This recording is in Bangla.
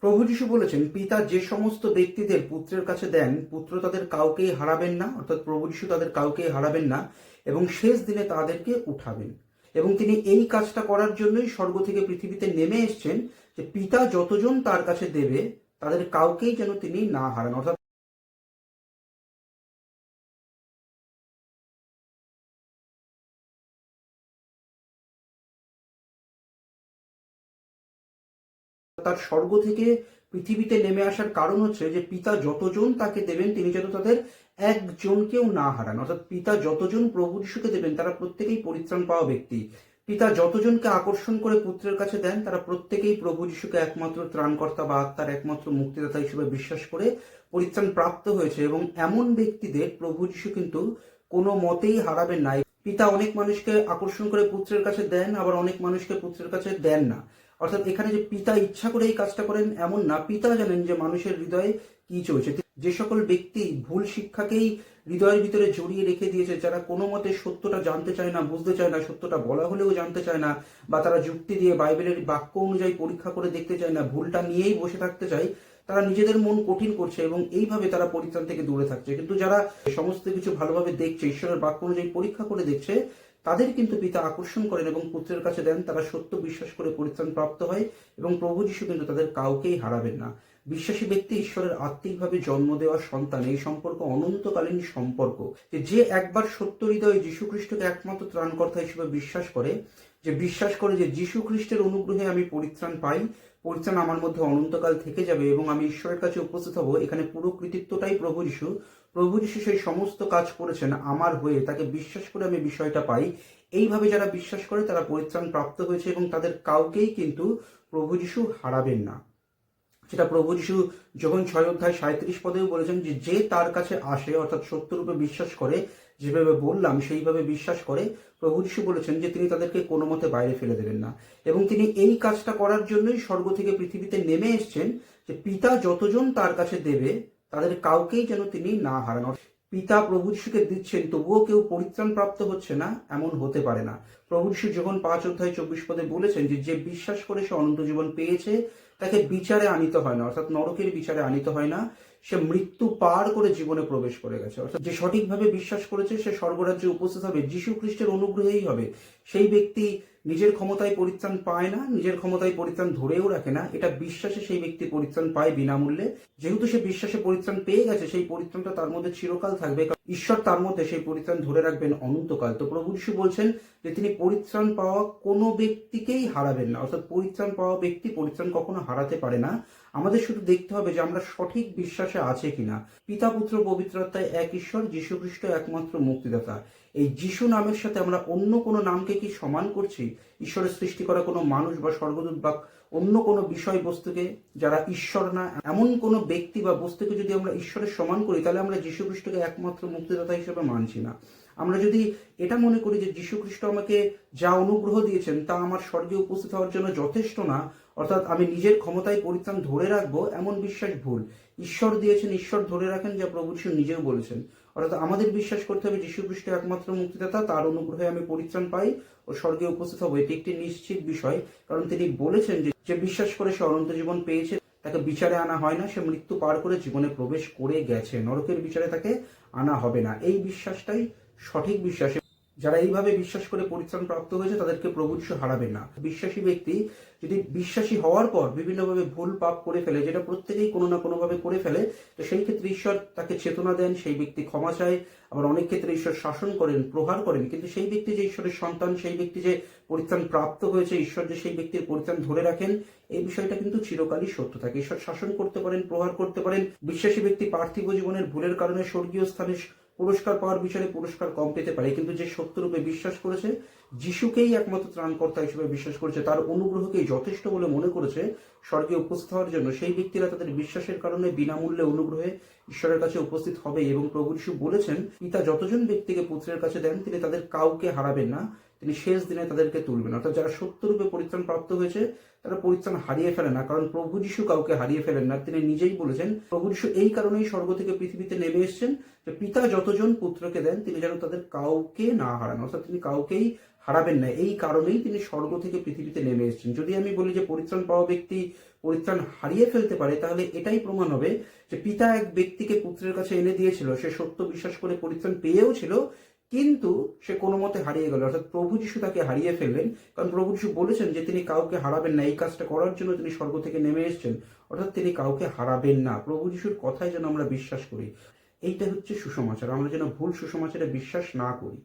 প্রভু যীশু বলেছেন, পিতা যে সমস্ত ব্যক্তিদের পুত্রের কাছে দেন, পুত্র তাদের কাউকেই হারাবেন না, অর্থাৎ প্রভু যীশু তাদের কাউকেই হারাবেন না এবং শেষ দিনে তাদেরকে উঠাবেন। এবং তিনি এই কাজটা করার জন্যই স্বর্গ থেকে পৃথিবীতে নেমে এসছেন, যে পিতা যতজন তার কাছে দেবে তাদের কাউকেই যেন তিনি না হারান। অর্থাৎ তার স্বর্গ থেকে পৃথিবীতে নেমে আসার কারণ হচ্ছে যে পিতা যতজন তাকে দেবেন তিনি যেন তাদের একজনকেও না হারান। অর্থাৎ পিতা যতজন প্রভু যিশুকে দেবেন তারা প্রত্যেকেই পরিত্রাণ পাওয়া ব্যক্তি। পিতা যতজনকে আকর্ষণ করে পুত্রের কাছে দেন তারা প্রত্যেকেই প্রভু যিশুকে একমাত্র ত্রাণকর্তা বা আত্মার একমাত্র মুক্তিদাতা হিসেবে বিশ্বাস করে পরিত্রাণ প্রাপ্ত হয়েছে। এবং এমন ব্যক্তিদের প্রভু যিশু কিন্তু কোনো মতেই হারাবেন না। পিতা অনেক মানুষকে আকর্ষণ করে পুত্রের কাছে দেন, আবার অনেক মানুষকে পুত্রের কাছে দেন না। অর্থাৎ এখানে যে পিতা ইচ্ছা করে এই কাজটা করেন এমন না, পিতা জানেন যে মানুষের হৃদয়ে কি চলছে। যে সকল ব্যক্তি ভুল শিক্ষাকেই হৃদয়ের ভিতরে জড়িয়ে রেখে দিয়েছে, যারা কোনো মতে সত্যটা জানতে চায় না, বুঝতে চায় না, সত্যটা বলা হলেও জানতে চায় না, বা তারা যুক্তি দিয়ে বাইবেলের বাক্য অনুযায়ী পরীক্ষা করে দেখতে চায় না, ভুলটা নিয়েই বসে থাকতে চায়, তারা নিজেদের মন কঠিন করছে এবং এইভাবে তারা পরিত্রাণ থেকে দূরে থাকছে। কিন্তু যারা সমস্ত কিছু ভালোভাবে দেখছে, ঈশ্বরের বাক্য অনুযায়ী পরীক্ষা করে দেখছে, তাদের কিন্তু পিতা আকর্ষণ করেন এবং পুত্রের কাছে দেন। তারা সত্য বিশ্বাস করে পরিত্রাণ প্রাপ্ত হয় এবং প্রভু যীশু কিন্তু তাদের কাউকেই হারাবেন না। বিশ্বাসী ব্যক্তি ঈশ্বরের আত্মিকভাবে জন্ম দেওয়া সন্তান। এই সম্পর্ক অনন্তকালীন সম্পর্ক। যে একবার সত্য হৃদয়ে যীশু খ্রিস্টকে একমাত্র ত্রাণকর্তা হিসেবে বিশ্বাস করে, যে বিশ্বাস করে যে যীশু খ্রিস্টের অনুগ্রহে আমি পরিত্রাণ পাই, পরিত্রাণ আমার মধ্যে অনন্তকাল থেকে যাবে এবং আমি ঈশ্বরের কাছে উপস্থিত হব, এখানে পুরো কৃতিত্বটাই প্রভু যীশু। প্রভু যীশু সেই সমস্ত কাজ করেছেন আমার হয়ে, তাকে বিশ্বাস করে আমি বিষয়টা পাই। এইভাবে যারা বিশ্বাস করে তারা পরিত্রাণ প্রাপ্ত হয়েছে এবং তাদের কাউকেই কিন্তু প্রভু যীশু হারাবেন না। সেটা প্রভু যীশু যখন 6:37 বলেছেন যে যে তার কাছে আসে, অর্থাৎ সত্যরূপে বিশ্বাস করে, যেভাবে বললাম সেইভাবে বিশ্বাস করে, প্রভু যীশু বলেছেন যে তিনি তাদেরকে কোনো মতে বাইরে ফেলে দেবেন না। এবং তিনি এই কাজটা করার জন্যই স্বর্গ থেকে পৃথিবীতে নেমে এসছেন, যে পিতা যতজন তার কাছে দেবে তাদের কাউকেই যেন তিনি না হারান। পিতা প্রভু যিশুকে দিচ্ছেন তবুও কেউ পরিত্রাণ প্রাপ্ত হচ্ছে না, এমন হতে পারে না। প্রভু যিশু যখন 5:24 বলেছেন যে যে বিশ্বাস করে সে অনন্ত জীবন পেয়েছে, তাকে বিচারে আনিতে হয় না, অর্থাৎ নরকের বিচারে আনিতে হয় না, সে মৃত্যু পার করে জীবনে প্রবেশ করে গেছে। অর্থাৎ যে সঠিকভাবে বিশ্বাস করেছে সে স্বর্গরাজ্যে উপস্থিত হবে, যীশু খ্রিস্টের অনুগ্রহেই হবে। সেই ব্যক্তি নিজের ক্ষমতায় পরিত্রাণ পায় না, নিজের ক্ষমতায় পরিত্রাণ ধরেও রাখে না, এটা বিশ্বাসে সেই ব্যক্তি পরিত্রাণ পায় বিনামূল্যে। যেহেতু সে বিশ্বাসে পরিত্রাণ পেয়ে গেছে, সেই পরিত্রাণটা তার মধ্যে চিরকাল থাকবে, ঈশ্বর তার মধ্যে সেই পরিত্রাণ ধরে রাখবেন অনন্তকাল। তো প্রভু যীশু বলছেন যে তিনি পরিত্রাণ পাওয়া কোনো ব্যক্তিকেই হারাবেন না। অর্থাৎ পরিত্রাণ পাওয়া ব্যক্তি পরিত্রাণ কখনো হারাতে পারে না। আমাদের শুধু দেখতে হবে যে আমরা সঠিক বিশ্বাসে আছে কিনা। পিতা পুত্র পবিত্র আত্মায় এক ঈশ্বর, যীশু খ্রিস্ট একমাত্র মুক্তিদাতা। এই যীশু নামের সাথে আমরা অন্য কোনো নামকে কি সমান করছি? ঈশ্বরের সৃষ্টি করা কোনো মানুষ বা স্বর্গদূত বা অন্য কোনো বিষয়বস্তুকে, যারা ঈশ্বর না, এমন কোনো ব্যক্তি বা বস্তুকে যদি আমরা ঈশ্বরের সমান করি, তাহলে আমরা যীশু খ্রিস্টকে একমাত্র মুক্তিদাতা হিসেবে মানছি না। আমরা যদি এটা মনে করি যে যীশু খ্রিস্ট আমাকে যা অনুগ্রহ দিয়েছেন তা আমার স্বর্গে উপস্থিত হওয়ার জন্য যথেষ্ট না, অর্থাৎ আমি নিজের ক্ষমতায় পরিত্রাণ ধরে রাখবো, এমন বিশ্বাস ভুল। ঈশ্বর দিয়েছেন, ঈশ্বর ধরে রাখেন, যা প্রভু যীশু নিজেও বলেছেন। অর্থাৎ আমাদের বিশ্বাস করতে হবে যীশু খ্রিস্ট একমাত্র মুক্তিদাতা, তার অনুগ্রহে আমি পরিত্রাণ পাই ও স্বর্গে উপস্থিত হবো। এটি একটি নিশ্চিত বিষয়, কারণ তিনি বলেছেন যে বিশ্বাস করে সে অনন্ত জীবন পেয়েছে, তাকে বিচারে আনা হয় না, সে মৃত্যু পার করে জীবনে প্রবেশ করে গেছে, নরকের বিচারে তাকে আনা হবে না। এই বিশ্বাসটাই সঠিক বিশ্বাস। যারা এইভাবে বিশ্বাস করে পরিত্রাণ প্রাপ্ত হয়েছে তাদেরকে প্রভু যীশু হারাবেন না। বিশ্বাসী ব্যক্তি যদি বিশ্বাসী হওয়ার পর বিভিন্নভাবে ভুল পাপ করে ফেলে, যেটা প্রত্যেকেই কোনো না কোনোভাবে করে ফেলে, তো সেই ক্ষেত্রে ঈশ্বর তাকে চেতনা দেন, সেই ব্যক্তি ক্ষমা চায়। আবার অনেক ক্ষেত্রে ঈশ্বর শাসন করেন, প্রহার করেন, কিন্তু সেই ব্যক্তি যে ঈশ্বরের সন্তান, সেই ব্যক্তি যে পরিত্রাণ প্রাপ্ত হয়েছে, ঈশ্বর যে সেই ব্যক্তির পরিত্রাণ ধরে রাখেন, এই বিষয়টা কিন্তু চিরকালই সত্য থাকে। ঈশ্বর শাসন করতে পারেন, প্রহার করতে পারেন। বিশ্বাসী ব্যক্তি পার্থিব জীবনের ভুলের কারণে স্বর্গীয় স্থানে পুরস্কার পাওয়ার বিষয়ে পুরস্কার কম পেতে পারে, কিন্তু যে সত্যরূপে বিশ্বাস করেছে, যিশুকেই একমাত্র ত্রাণকর্তা হিসেবে বিশ্বাস করেছে, তার অনুগ্রহকেই যথেষ্ট বলে মনে করেছে স্বর্গে উপস্থিত হওয়ার জন্য, সেই ব্যক্তিরা তাদের বিশ্বাসের কারণে বিনামূল্যে অনুগ্রহে ঈশ্বরের কাছে উপস্থিত হবে। এবং প্রভু যীশু বলেছেন, পিতা যতজন ব্যক্তিকে পুত্রের কাছে দেন তিনি তাদের কাউকে হারাবেন না, তিনি শেষ দিনে তাদেরকে তুলবেন। অর্থাৎ যারা সত্যরূপে পরিত্রাণ প্রাপ্ত হয়েছে তারা পরিত্রাণ হারিয়ে ফেলে না, কারণ প্রভু যীশু কাউকে হারিয়ে ফেলেন না। তিনি নিজেই বলেছেন, প্রভু যীশু এই কারণেই স্বর্গ থেকে পৃথিবীতে নেমে এসেছেন যে পিতা যতজন পুত্রকে দেন তিনি যেন তাদের কাউকে না হারান, অর্থাৎ তিনি কাউকেই হারাবেন না। এই কারণেই তিনি স্বর্গ থেকে পৃথিবীতে নেমে এসেছেন। যদি আমি বলি যে পরিত্রাণ পাওয়া ব্যক্তি পরিত্রাণ হারিয়ে ফেলতে পারে, তাহলে এটাই প্রমাণ হবে যে পিতা এক ব্যক্তিকে পুত্রের কাছে এনে দিয়েছিল, সে সত্য বিশ্বাস করে পরিত্রাণ পেয়েও ছিল, কিন্তু সে কোনো মতে হারিয়ে গেল। অর্থাৎ প্রভু যিশু তাকে হারিয়ে ফেললেন, কারণ প্রভু যিশু বলেছেন যে তিনি কাউকে হারাবেন না। এই কাজটা করার জন্য তিনি স্বর্গ থেকে নেমে এসেছেন, অর্থাৎ তিনি কাউকে হারাবেন না। প্রভু যিশুর কথাই যেন আমরা বিশ্বাস করি। এইটা হচ্ছে সুসমাচার, আমরা যেন ভুল সুসমাচারে বিশ্বাস না করি।